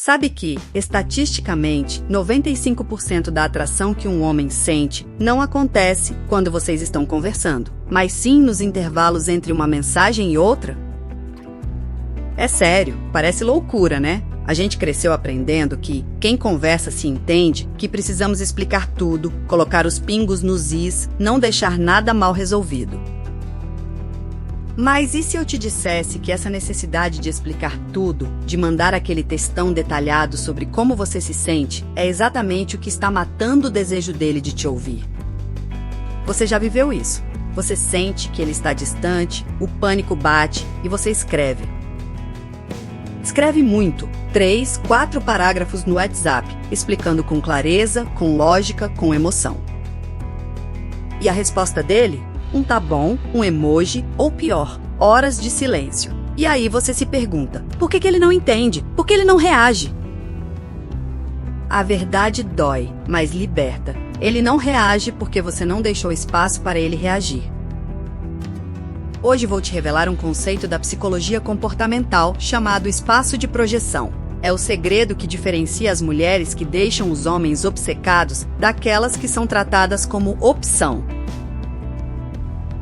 Sabe que, estatisticamente, 95% da atração que um homem sente não acontece quando vocês estão conversando, mas sim nos intervalos entre uma mensagem e outra? É sério, parece loucura, né? A gente cresceu aprendendo que quem conversa se entende, que precisamos explicar tudo, colocar os pingos nos is, não deixar nada mal resolvido. Mas e se eu te dissesse que essa necessidade de explicar tudo, de mandar aquele textão detalhado sobre como você se sente, é exatamente o que está matando o desejo dele de te ouvir? Você já viveu isso? Você sente que ele está distante, o pânico bate e você escreve. Escreve muito, 3, 4 parágrafos no WhatsApp, explicando com clareza, com lógica, com emoção. E a resposta dele? Um tá bom, um emoji, ou pior, horas de silêncio. E aí você se pergunta, por que ele não entende? Por que ele não reage? A verdade dói, mas liberta. Ele não reage porque você não deixou espaço para ele reagir. Hoje vou te revelar um conceito da psicologia comportamental chamado espaço de projeção. É o segredo que diferencia as mulheres que deixam os homens obcecados daquelas que são tratadas como opção.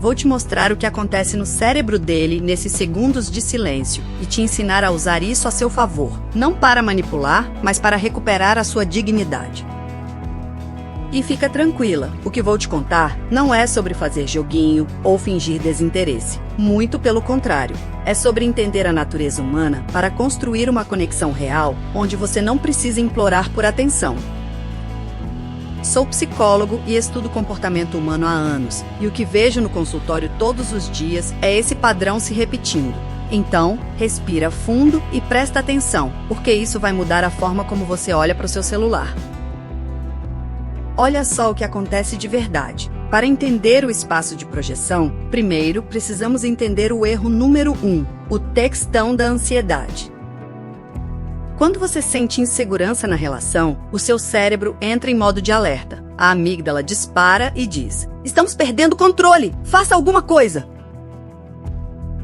Vou te mostrar o que acontece no cérebro dele nesses segundos de silêncio e te ensinar a usar isso a seu favor, não para manipular, mas para recuperar a sua dignidade. E fica tranquila, o que vou te contar não é sobre fazer joguinho ou fingir desinteresse. Muito pelo contrário, é sobre entender a natureza humana para construir uma conexão real onde você não precisa implorar por atenção. Sou psicólogo e estudo comportamento humano há anos, e o que vejo no consultório todos os dias é esse padrão se repetindo. Então, respira fundo e presta atenção, porque isso vai mudar a forma como você olha para o seu celular. Olha só o que acontece de verdade. Para entender o espaço de projeção, primeiro precisamos entender o erro número 1, o textão da ansiedade. Quando você sente insegurança na relação, o seu cérebro entra em modo de alerta. A amígdala dispara e diz: "Estamos perdendo o controle! Faça alguma coisa!"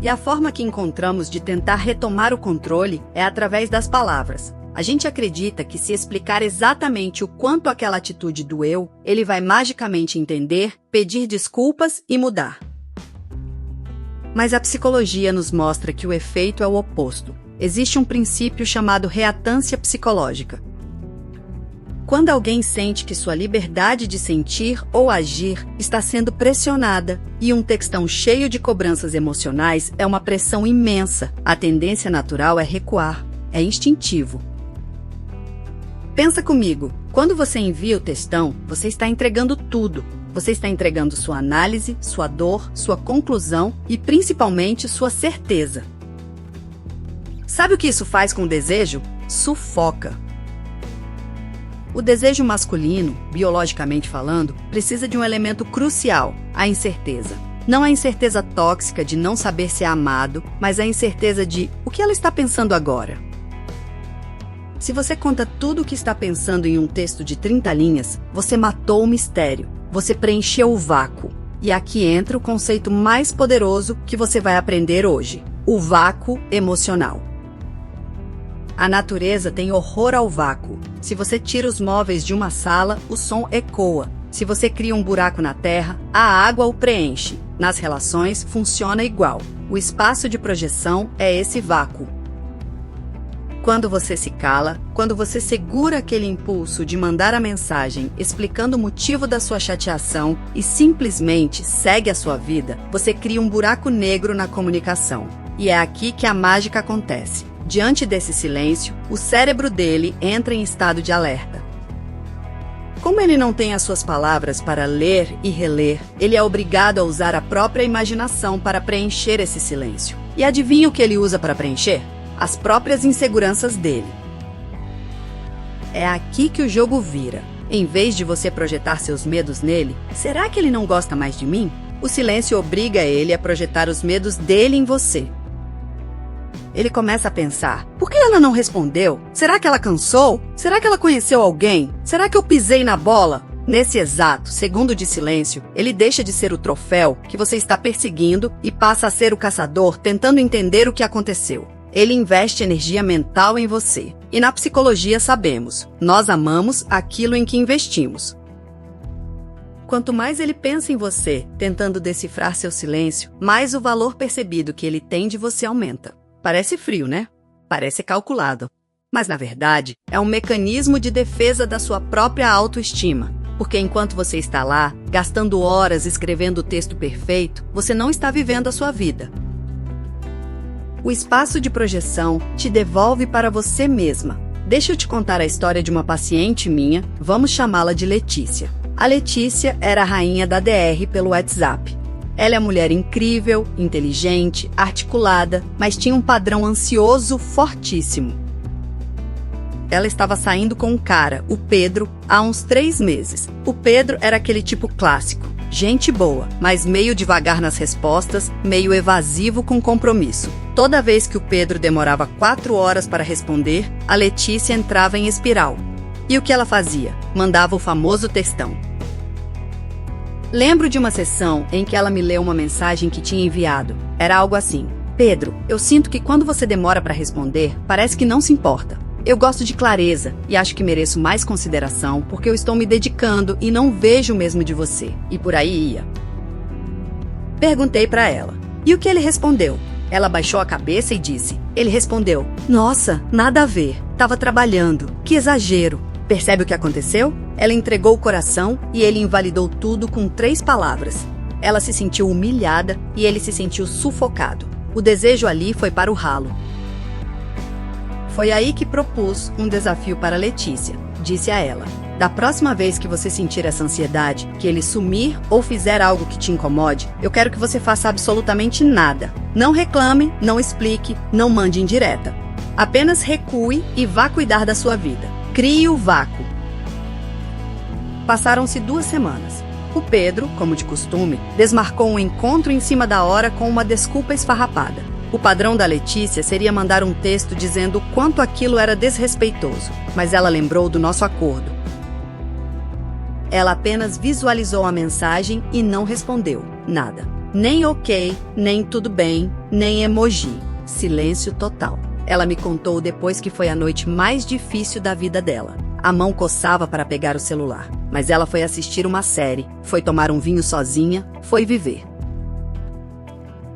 E a forma que encontramos de tentar retomar o controle é através das palavras. A gente acredita que se explicar exatamente o quanto aquela atitude doeu, ele vai magicamente entender, pedir desculpas e mudar. Mas a psicologia nos mostra que o efeito é o oposto. Existe um princípio chamado reatância psicológica. Quando alguém sente que sua liberdade de sentir ou agir está sendo pressionada e um textão cheio de cobranças emocionais é uma pressão imensa, a tendência natural é recuar, é instintivo. Pensa comigo, quando você envia o textão, você está entregando tudo. Você está entregando sua análise, sua dor, sua conclusão e principalmente sua certeza. Sabe o que isso faz com o desejo? Sufoca. O desejo masculino, biologicamente falando, precisa de um elemento crucial, a incerteza. Não a incerteza tóxica de não saber se é amado, mas a incerteza de o que ela está pensando agora. Se você conta tudo o que está pensando em um texto de 30 linhas, você matou o mistério, você preencheu o vácuo. E aqui entra o conceito mais poderoso que você vai aprender hoje, o vácuo emocional. A natureza tem horror ao vácuo. Se você tira os móveis de uma sala, o som ecoa. Se você cria um buraco na terra, a água o preenche. Nas relações, funciona igual. O espaço de projeção é esse vácuo. Quando você se cala, quando você segura aquele impulso de mandar a mensagem explicando o motivo da sua chateação e simplesmente segue a sua vida, você cria um buraco negro na comunicação. E é aqui que a mágica acontece. Diante desse silêncio, o cérebro dele entra em estado de alerta. Como ele não tem as suas palavras para ler e reler, ele é obrigado a usar a própria imaginação para preencher esse silêncio. E adivinha o que ele usa para preencher? As próprias inseguranças dele. É aqui que o jogo vira. Em vez de você projetar seus medos nele, será que ele não gosta mais de mim? O silêncio obriga ele a projetar os medos dele em você. Ele começa a pensar, por que ela não respondeu? Será que ela cansou? Será que ela conheceu alguém? Será que eu pisei na bola? Nesse exato segundo de silêncio, ele deixa de ser o troféu que você está perseguindo e passa a ser o caçador tentando entender o que aconteceu. Ele investe energia mental em você. E na psicologia sabemos, nós amamos aquilo em que investimos. Quanto mais ele pensa em você, tentando decifrar seu silêncio, mais o valor percebido que ele tem de você aumenta. Parece frio, né? Parece calculado. Mas, na verdade, é um mecanismo de defesa da sua própria autoestima. Porque enquanto você está lá, gastando horas escrevendo o texto perfeito, você não está vivendo a sua vida. O espaço de projeção te devolve para você mesma. Deixa eu te contar a história de uma paciente minha, vamos chamá-la de Letícia. A Letícia era a rainha da DR pelo WhatsApp. Ela é mulher incrível, inteligente, articulada, mas tinha um padrão ansioso fortíssimo. Ela estava saindo com um cara, o Pedro, há uns 3 meses. O Pedro era aquele tipo clássico, gente boa, mas meio devagar nas respostas, meio evasivo com compromisso. Toda vez que o Pedro demorava 4 horas para responder, a Letícia entrava em espiral. E o que ela fazia? Mandava o famoso textão. Lembro de uma sessão em que ela me leu uma mensagem que tinha enviado. Era algo assim: Pedro, eu sinto que quando você demora para responder, parece que não se importa. Eu gosto de clareza e acho que mereço mais consideração porque eu estou me dedicando e não vejo o mesmo de você. E por aí ia. Perguntei para ela. E o que ele respondeu? Ela baixou a cabeça e disse. Ele respondeu: Nossa, nada a ver. Tava trabalhando. Que exagero. Percebe o que aconteceu? Ela entregou o coração e ele invalidou tudo com 3 palavras. Ela se sentiu humilhada e ele se sentiu sufocado. O desejo ali foi para o ralo. Foi aí que propus um desafio para Letícia. Disse a ela: da próxima vez que você sentir essa ansiedade, que ele sumir ou fizer algo que te incomode, eu quero que você faça absolutamente nada. Não reclame, não explique, não mande indireta. Apenas recue e vá cuidar da sua vida. Crie o vácuo. Passaram-se 2 semanas. O Pedro, como de costume, desmarcou um encontro em cima da hora com uma desculpa esfarrapada. O padrão da Letícia seria mandar um texto dizendo o quanto aquilo era desrespeitoso, mas ela lembrou do nosso acordo. Ela apenas visualizou a mensagem e não respondeu nada. Nem ok, nem tudo bem, nem emoji. Silêncio total. Ela me contou depois que foi a noite mais difícil da vida dela. A mão coçava para pegar o celular, mas ela foi assistir uma série, foi tomar um vinho sozinha, foi viver.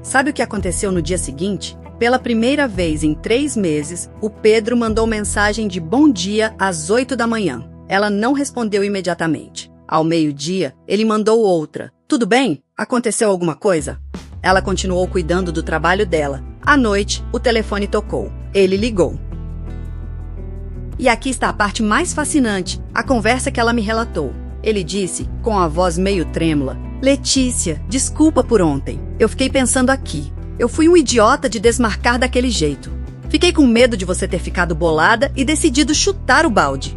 Sabe o que aconteceu no dia seguinte? Pela primeira vez em 3 meses, o Pedro mandou mensagem de bom dia às 8 da manhã. Ela não respondeu imediatamente. Ao meio-dia, ele mandou outra. Tudo bem? Aconteceu alguma coisa? Ela continuou cuidando do trabalho dela. À noite, o telefone tocou. Ele ligou. E aqui está a parte mais fascinante, a conversa que ela me relatou. Ele disse, com a voz meio trêmula: Letícia, desculpa por ontem. Eu fiquei pensando aqui. Eu fui um idiota de desmarcar daquele jeito. Fiquei com medo de você ter ficado bolada e decidido chutar o balde.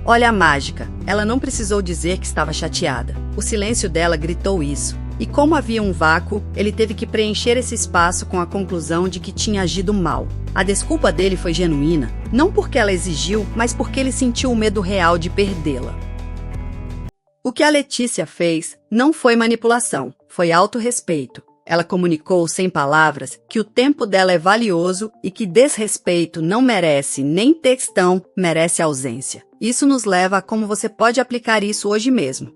Olha a mágica. Ela não precisou dizer que estava chateada. O silêncio dela gritou isso. E como havia um vácuo, ele teve que preencher esse espaço com a conclusão de que tinha agido mal. A desculpa dele foi genuína, não porque ela exigiu, mas porque ele sentiu o medo real de perdê-la. O que a Letícia fez não foi manipulação, foi autorrespeito. Ela comunicou sem palavras que o tempo dela é valioso e que desrespeito não merece nem textão, merece ausência. Isso nos leva a como você pode aplicar isso hoje mesmo.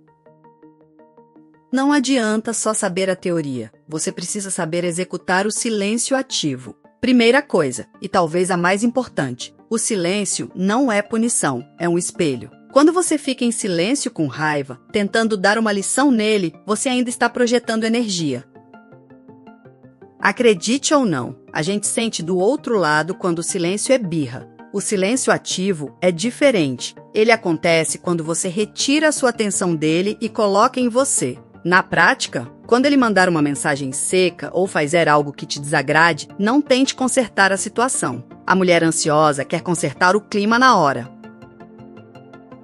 Não adianta só saber a teoria, você precisa saber executar o silêncio ativo. Primeira coisa, e talvez a mais importante, o silêncio não é punição, é um espelho. Quando você fica em silêncio com raiva, tentando dar uma lição nele, você ainda está projetando energia. Acredite ou não, a gente sente do outro lado quando o silêncio é birra. O silêncio ativo é diferente. Ele acontece quando você retira a sua atenção dele e coloca em você. Na prática, quando ele mandar uma mensagem seca ou fizer algo que te desagrade, não tente consertar a situação. A mulher ansiosa quer consertar o clima na hora.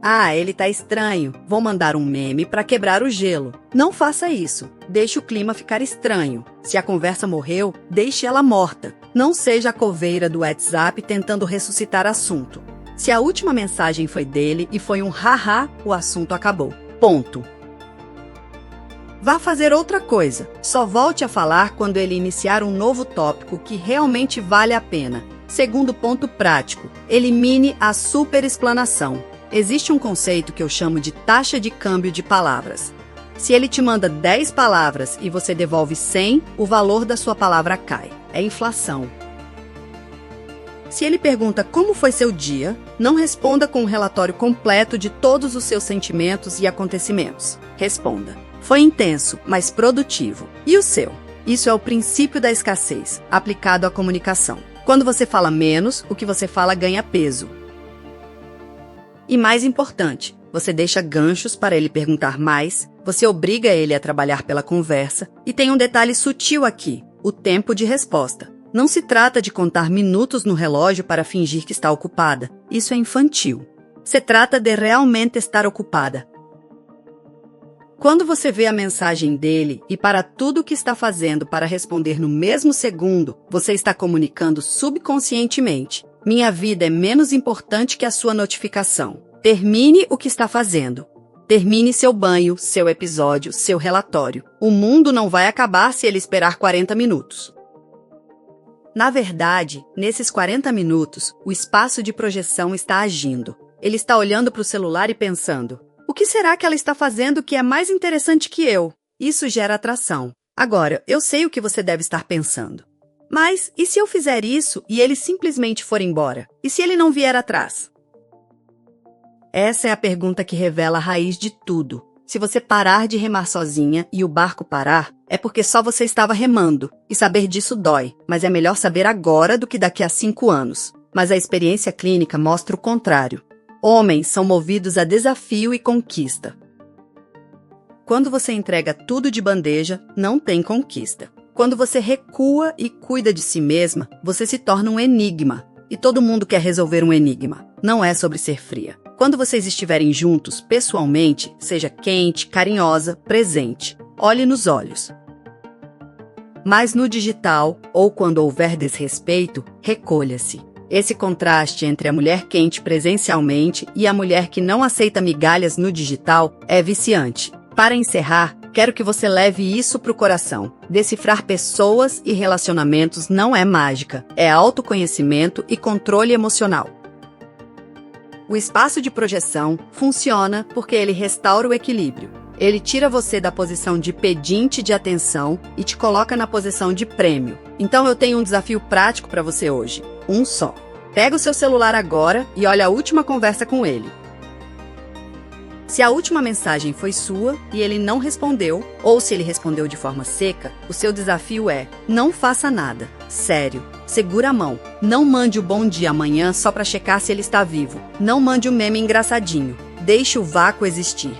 Ah, ele tá estranho. Vou mandar um meme para quebrar o gelo. Não faça isso. Deixe o clima ficar estranho. Se a conversa morreu, deixe ela morta. Não seja a coveira do WhatsApp tentando ressuscitar assunto. Se a última mensagem foi dele e foi um haha, o assunto acabou. Ponto. Vá fazer outra coisa. Só volte a falar quando ele iniciar um novo tópico que realmente vale a pena. Segundo ponto prático, elimine a superexplanação. Existe um conceito que eu chamo de taxa de câmbio de palavras. Se ele te manda 10 palavras e você devolve 100, o valor da sua palavra cai. É inflação. Se ele pergunta como foi seu dia, não responda com um relatório completo de todos os seus sentimentos e acontecimentos. Responda: foi intenso, mas produtivo. E o seu? Isso é o princípio da escassez, aplicado à comunicação. Quando você fala menos, o que você fala ganha peso. E mais importante, você deixa ganchos para ele perguntar mais, você obriga ele a trabalhar pela conversa, e tem um detalhe sutil aqui: o tempo de resposta. Não se trata de contar minutos no relógio para fingir que está ocupada. Isso é infantil. Se trata de realmente estar ocupada. Quando você vê a mensagem dele e para tudo o que está fazendo para responder no mesmo segundo, você está comunicando subconscientemente: minha vida é menos importante que a sua notificação. Termine o que está fazendo. Termine seu banho, seu episódio, seu relatório. O mundo não vai acabar se ele esperar 40 minutos. Na verdade, nesses 40 minutos, o espaço de projeção está agindo. Ele está olhando para o celular e pensando: o que será que ela está fazendo que é mais interessante que eu? Isso gera atração. Agora, eu sei o que você deve estar pensando. Mas, e se eu fizer isso e ele simplesmente for embora? E se ele não vier atrás? Essa é a pergunta que revela a raiz de tudo. Se você parar de remar sozinha e o barco parar, é porque só você estava remando. E saber disso dói, mas é melhor saber agora do que daqui a 5 anos. Mas a experiência clínica mostra o contrário. Homens são movidos a desafio e conquista. Quando você entrega tudo de bandeja, não tem conquista. Quando você recua e cuida de si mesma, você se torna um enigma. E todo mundo quer resolver um enigma. Não é sobre ser fria. Quando vocês estiverem juntos, pessoalmente, seja quente, carinhosa, presente. Olhe nos olhos. Mas no digital, ou quando houver desrespeito, recolha-se. Esse contraste entre a mulher quente presencialmente e a mulher que não aceita migalhas no digital é viciante. Para encerrar, quero que você leve isso para o coração. Decifrar pessoas e relacionamentos não é mágica, é autoconhecimento e controle emocional. O espaço de projeção funciona porque ele restaura o equilíbrio. Ele tira você da posição de pedinte de atenção e te coloca na posição de prêmio. Então eu tenho um desafio prático para você hoje. Um só. Pega o seu celular agora e olha a última conversa com ele. Se a última mensagem foi sua e ele não respondeu, ou se ele respondeu de forma seca, o seu desafio é: não faça nada. Sério. Segura a mão. Não mande o bom dia amanhã só para checar se ele está vivo. Não mande o meme engraçadinho. Deixe o vácuo existir.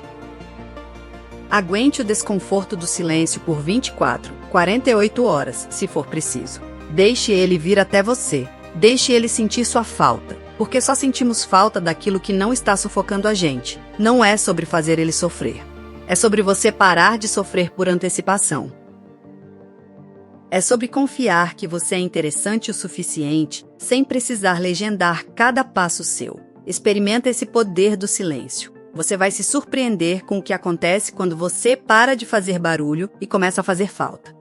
Aguente o desconforto do silêncio por 24, 48 horas, se for preciso. Deixe ele vir até você. Deixe ele sentir sua falta, porque só sentimos falta daquilo que não está sufocando a gente. Não é sobre fazer ele sofrer. É sobre você parar de sofrer por antecipação. É sobre confiar que você é interessante o suficiente, sem precisar legendar cada passo seu. Experimenta esse poder do silêncio. Você vai se surpreender com o que acontece quando você para de fazer barulho e começa a fazer falta.